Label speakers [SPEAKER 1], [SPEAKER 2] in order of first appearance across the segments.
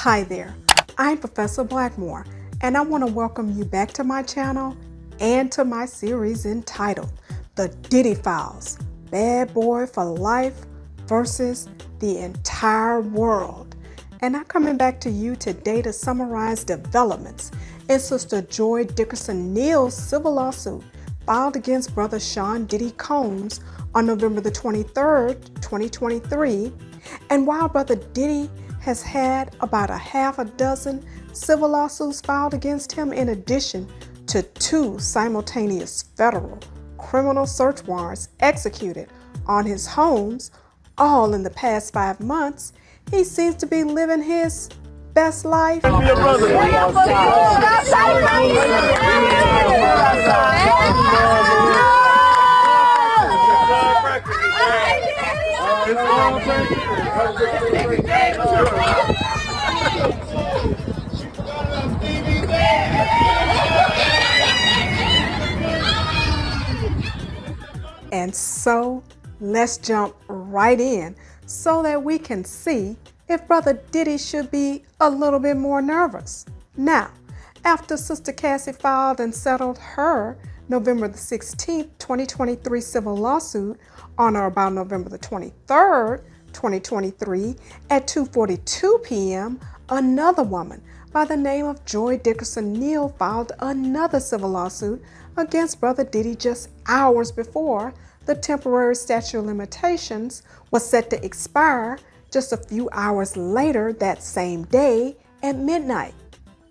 [SPEAKER 1] Hi there, I'm Professor Blackmore, and I want to welcome you back to my channel and to my series entitled The Diddy Files, Bad Boy for Life versus the Entire World. And I'm coming back to you today to summarize developments in Sister Joi Dickerson-Neal's civil lawsuit filed against brother Sean Diddy Combs on November the 23rd, 2023. And while brother Diddy has had about a half a dozen civil lawsuits filed against him in addition to 2 simultaneous federal criminal search warrants executed on his homes, all in the past 5 months, he seems to be living his best life. And so let's jump right in so that we can see if brother Diddy should be a little bit more nervous. Now, after Sister Cassie filed and settled her November the 16th, 2023 civil lawsuit on or about November the 23rd, 2023 at 2:42 p.m., another woman by the name of Joi Dickerson-Neal filed another civil lawsuit against brother Diddy just hours before the temporary statute of limitations was set to expire just a few hours later that same day at midnight.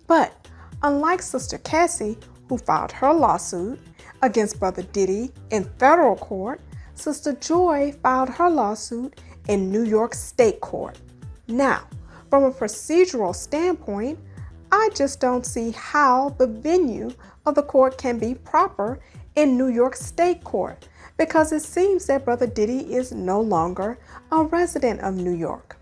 [SPEAKER 1] But unlike Sister Cassie, who filed her lawsuit against brother Diddy in federal court, Sister Joi filed her lawsuit in New York State Court. Now, from a procedural standpoint, I just don't see how the venue of the court can be proper in New York State Court, because it seems that brother Diddy is no longer a resident of New York.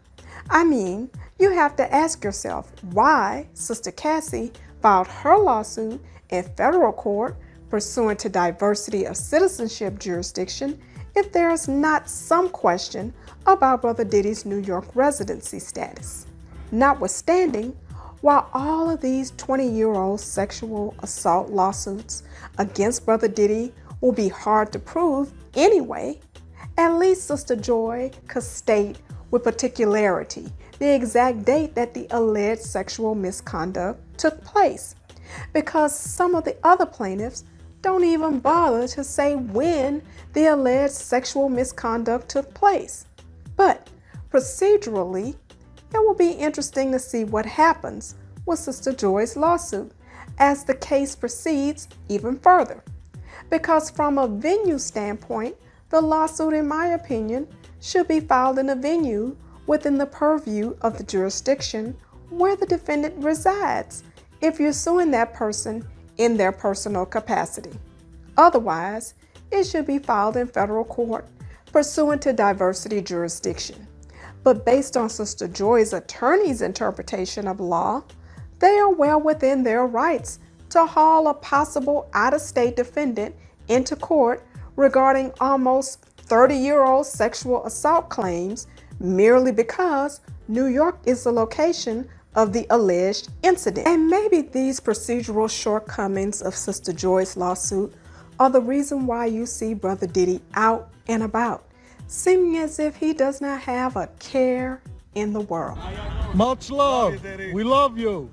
[SPEAKER 1] I mean, you have to ask yourself why Sister Cassie filed her lawsuit in federal court pursuant to diversity of citizenship jurisdiction if there is not some question about brother Diddy's New York residency status. Notwithstanding, while all of these 20-year-old sexual assault lawsuits against brother Diddy will be hard to prove anyway, at least Sister Joi could state with particularity the exact date that the alleged sexual misconduct took place, because some of the other plaintiffs don't even bother to say when the alleged sexual misconduct took place. But procedurally, it will be interesting to see what happens with Sister Joi's lawsuit as the case proceeds even further. Because from a venue standpoint, the lawsuit, in my opinion, should be filed in a venue within the purview of the jurisdiction where the defendant resides if you're suing that person in their personal capacity. Otherwise, it should be filed in federal court pursuant to diversity jurisdiction. But based on Sister Joi's attorney's interpretation of law, they are well within their rights to haul a possible out-of-state defendant into court regarding almost 30-year-old sexual assault claims merely because New York is the location of the alleged incident. And maybe these procedural shortcomings of Sister Joi's lawsuit are the reason why you see brother Diddy out and about, seeming as if he does not have a care in the world.
[SPEAKER 2] Much love. We love you.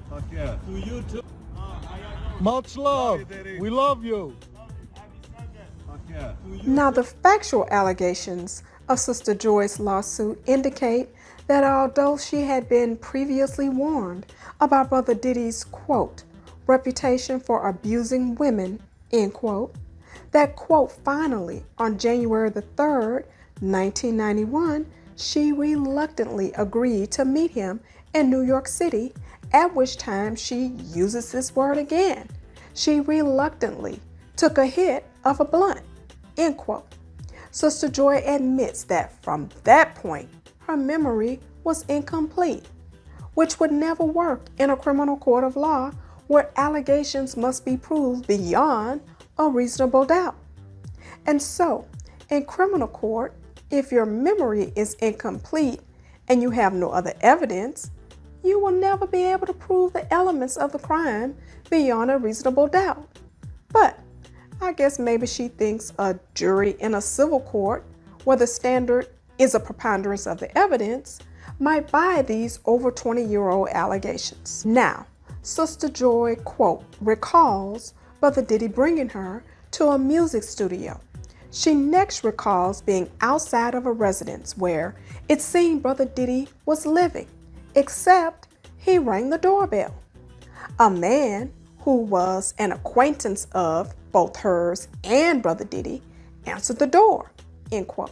[SPEAKER 2] Fuck yeah. To you too. Much love. We love you. Fuck yeah.
[SPEAKER 1] Now, the factual allegations of Sister Joi's lawsuit indicate that although she had been previously warned about brother Diddy's, quote, reputation for abusing women, end quote, that, quote, finally, on January the 3rd, 1991, she reluctantly agreed to meet him in New York City, at which time she uses this word again. She reluctantly took a hit of a blunt, end quote. Sister Joi admits that from that point, her memory was incomplete, which would never work in a criminal court of law where allegations must be proved beyond a reasonable doubt. And so, in criminal court, if your memory is incomplete and you have no other evidence, you will never be able to prove the elements of the crime beyond a reasonable doubt. But I guess maybe she thinks a jury in a civil court, where the standard is a preponderance of the evidence, might buy these over 20-year-old allegations. Now, Sister Joi, quote, recalls Brother Diddy bringing her to a music studio. She next recalls being outside of a residence where it seemed Brother Diddy was living, except he rang the doorbell. A man who was an acquaintance of both hers and Brother Diddy answered the door, end quote.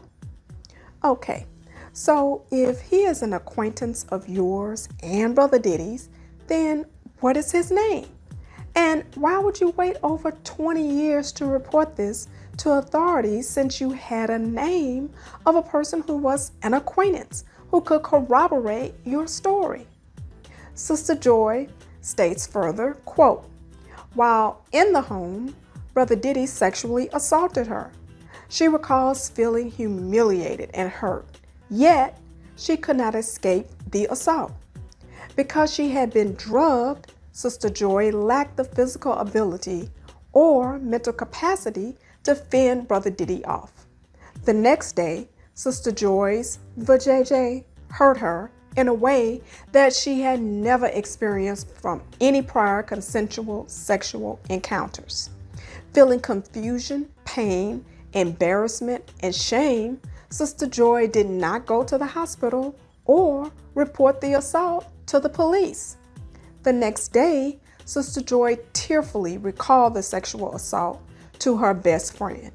[SPEAKER 1] Okay, so if he is an acquaintance of yours and Brother Diddy's, then what is his name? And why would you wait over 20 years to report this to authorities, since you had a name of a person who was an acquaintance who could corroborate your story? Sister Joi states further, quote, while in the home, Brother Diddy sexually assaulted her. She recalls feeling humiliated and hurt, yet she could not escape the assault. Because she had been drugged, Sister Joi lacked the physical ability or mental capacity to fend Brother Diddy off. The next day, Sister Joi's vajayjay hurt her in a way that she had never experienced from any prior consensual sexual encounters. Feeling confusion, pain, embarrassment, and shame, Sister Joi did not go to the hospital or report the assault to the police. The next day, Sister Joi tearfully recalled the sexual assault to her best friend.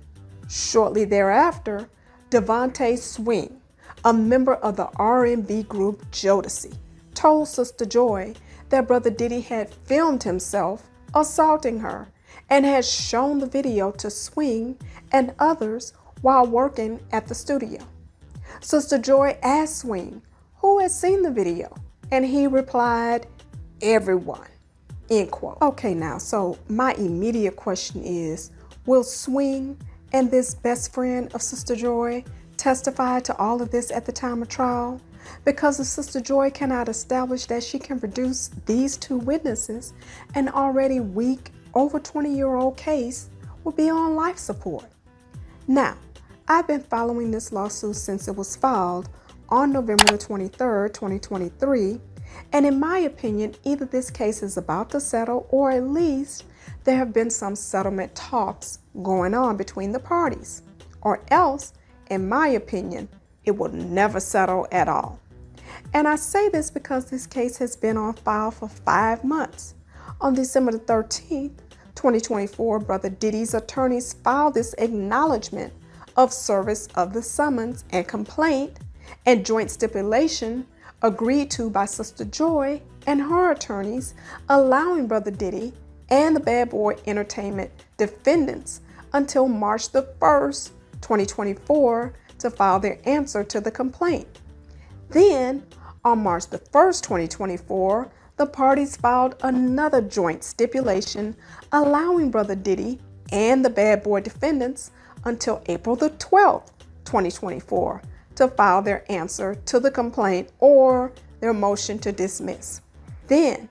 [SPEAKER 1] Shortly thereafter, Devontae Swing, a member of the R&B group Jodeci, told Sister Joi that Brother Diddy had filmed himself assaulting her and had shown the video to Swing and others while working at the studio. Sister Joi asked Swing who had seen the video, and he replied, everyone, end quote. Okay, now, so my immediate question is, will Swing and this best friend of Sister Joi testify to all of this at the time of trial? Because if Sister Joi cannot establish that she can produce these two witnesses, an already weak, over 20-year-old case will be on life support. Now, I've been following this lawsuit since it was filed on November 23rd, 2023, and in my opinion, either this case is about to settle, or at least there have been some settlement talks going on between the parties, or else, in my opinion, it will never settle at all. And I say this because this case has been on file for 5 months. On December 13th, 2024, Brother Diddy's attorneys filed this acknowledgement of service of the summons and complaint and joint stipulation agreed to by Sister Joi and her attorneys, allowing Brother Diddy and the Bad Boy Entertainment defendants until March 1st, 2024 to file their answer to the complaint. Then, on March 1st, 2024, the parties filed another joint stipulation allowing Brother Diddy and the Bad Boy defendants until April 12th, 2024 to file their answer to the complaint or their motion to dismiss. Then,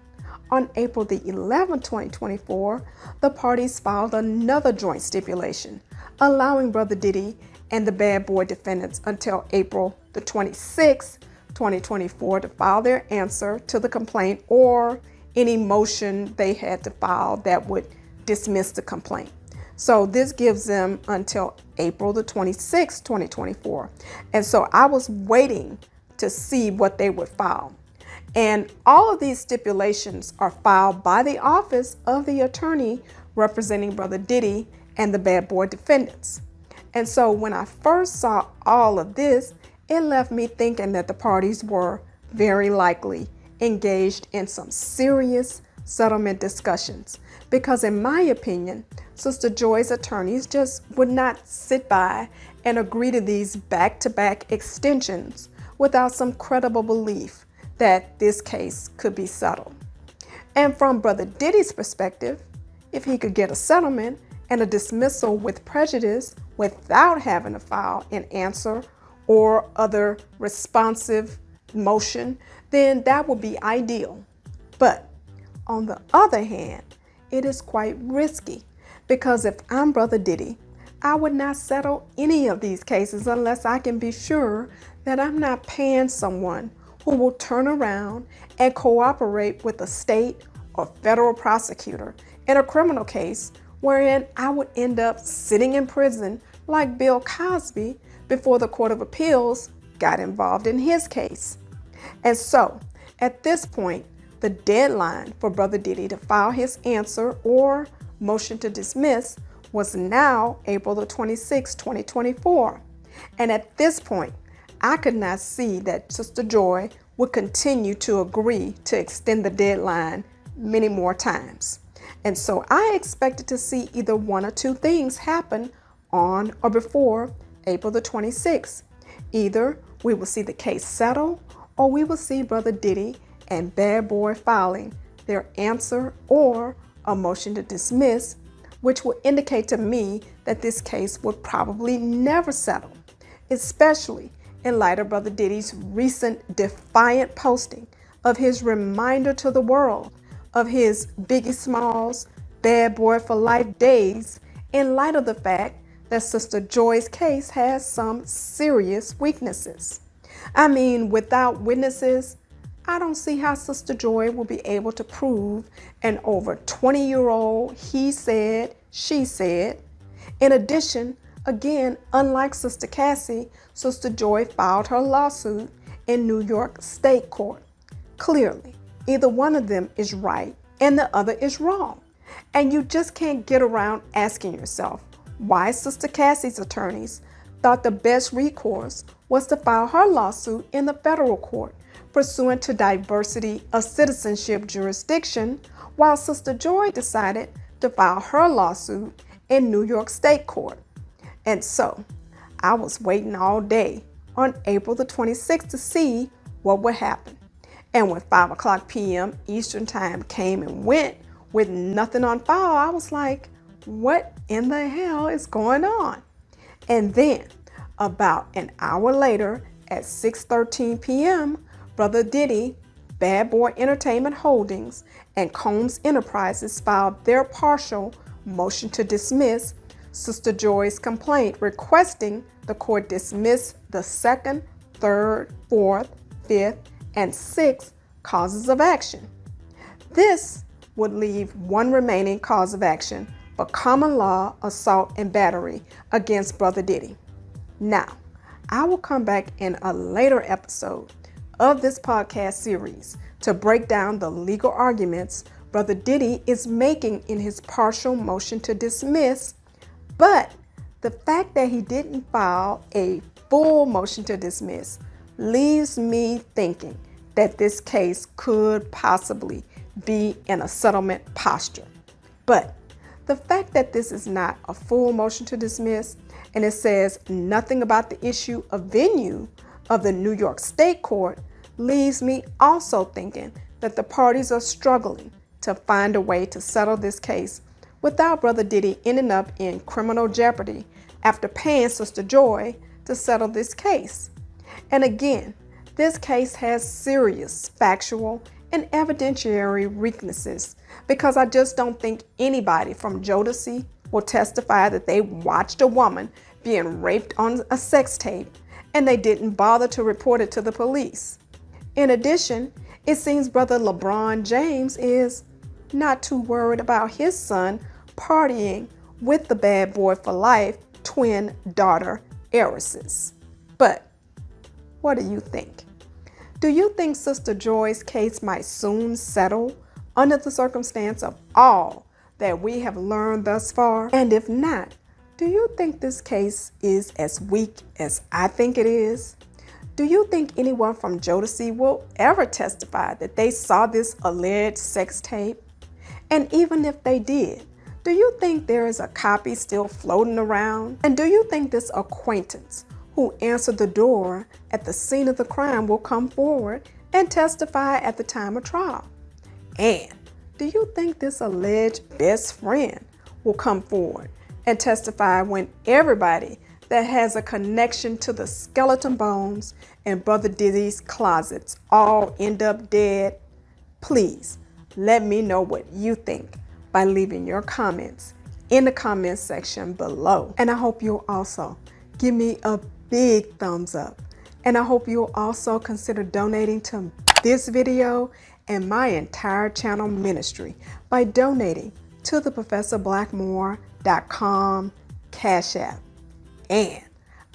[SPEAKER 1] on April 11th, 2024, the parties filed another joint stipulation allowing Brother Diddy and the Bad Boy defendants until April 26th, 2024 to file their answer to the complaint or any motion they had to file that would dismiss the complaint. So this gives them until April 26th, 2024. And so I was waiting to see what they would file. And all of these stipulations are filed by the office of the attorney representing Brother Diddy and the Bad Boy defendants. And so when I first saw all of this, it left me thinking that the parties were very likely engaged in some serious settlement discussions. Because in my opinion, Sister Joi's attorneys just would not sit by and agree to these back-to-back extensions without some credible belief that this case could be settled. And from Brother Diddy's perspective, if he could get a settlement and a dismissal with prejudice without having to file an answer or other responsive motion, then that would be ideal. But on the other hand, it is quite risky because if I'm Brother Diddy, I would not settle any of these cases unless I can be sure that I'm not paying someone who will turn around and cooperate with a state or federal prosecutor in a criminal case wherein I would end up sitting in prison like Bill Cosby before the Court of Appeals got involved in his case. And so, at this point, the deadline for Brother Diddy to file his answer or motion to dismiss was now April the 26th, 2024. And at this point, I could not see that Sister Joi would continue to agree to extend the deadline many more times. And so I expected to see either one or two things happen on or before April the 26th. Either we will see the case settle or we will see Brother Diddy and Bad Boy filing their answer or a motion to dismiss, which will indicate to me that this case would probably never settle, especially in light of Brother Diddy's recent defiant posting of his reminder to the world of his Biggie Smalls Bad Boy for Life days, in light of the fact that Sister Joi's case has some serious weaknesses. I mean, without witnesses, I don't see how Sister Joi will be able to prove an over 20-year-old he said, she said. In addition, again, unlike Sister Cassie, Sister Joi filed her lawsuit in New York State Court. Clearly, either one of them is right and the other is wrong. And you just can't get around asking yourself why Sister Cassie's attorneys thought the best recourse was to file her lawsuit in the federal court pursuant to diversity of citizenship jurisdiction, while Sister Joi decided to file her lawsuit in New York State Court. And so I was waiting all day on April the 26th to see what would happen. And when 5:00 p.m. Eastern Time came and went with nothing on file, I was like, what in the hell is going on? And then about an hour later at 6:13 p.m., Brother Diddy, Bad Boy Entertainment Holdings, and Combs Enterprises filed their partial motion to dismiss Sister Joi's complaint, requesting the court dismiss the 2nd, 3rd, 4th, 5th, and 6th causes of action. This would leave one remaining cause of action for common law assault and battery against Brother Diddy. Now, I will come back in a later episode of this podcast series to break down the legal arguments Brother Diddy is making in his partial motion to dismiss, but the fact that he didn't file a full motion to dismiss leaves me thinking that this case could possibly be in a settlement posture. But the fact that this is not a full motion to dismiss and it says nothing about the issue of venue of the New York State Court leaves me also thinking that the parties are struggling to find a way to settle this case without Brother Diddy ending up in criminal jeopardy after paying Sister Joi to settle this case. And again, this case has serious factual and evidentiary weaknesses because I just don't think anybody from Jodeci will testify that they watched a woman being raped on a sex tape and they didn't bother to report it to the police. In addition, it seems Brother LeBron James is not too worried about his son partying with the Bad Boy for Life twin daughter heiresses. But what do you think? Do you think Sister Joi's case might soon settle under the circumstance of all that we have learned thus far? And if not, do you think this case is as weak as I think it is? Do you think anyone from Jodeci will ever testify that they saw this alleged sex tape? And even if they did, do you think there is a copy still floating around? And do you think this acquaintance who answered the door at the scene of the crime will come forward and testify at the time of trial? And do you think this alleged best friend will come forward and testify when everybody that has a connection to the skeleton bones in Brother Diddy's closets all end up dead, please let me know what you think by leaving your comments in the comment section below. And I hope you'll also give me a big thumbs up. And I hope you'll also consider donating to this video and my entire channel ministry by donating to the ProfessorBlackmore.com Cash App. And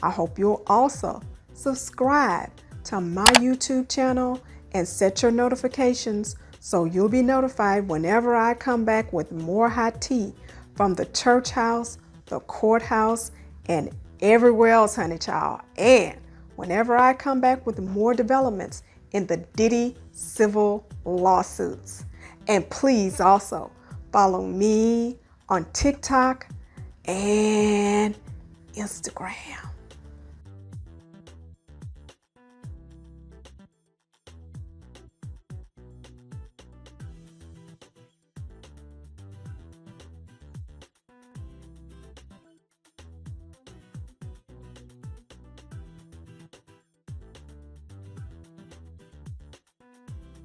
[SPEAKER 1] I hope you'll also subscribe to my YouTube channel and set your notifications so you'll be notified whenever I come back with more hot tea from the church house, the courthouse, and everywhere else, honey child. And whenever I come back with more developments in the Diddy civil lawsuits. And please also follow me on TikTok and Instagram.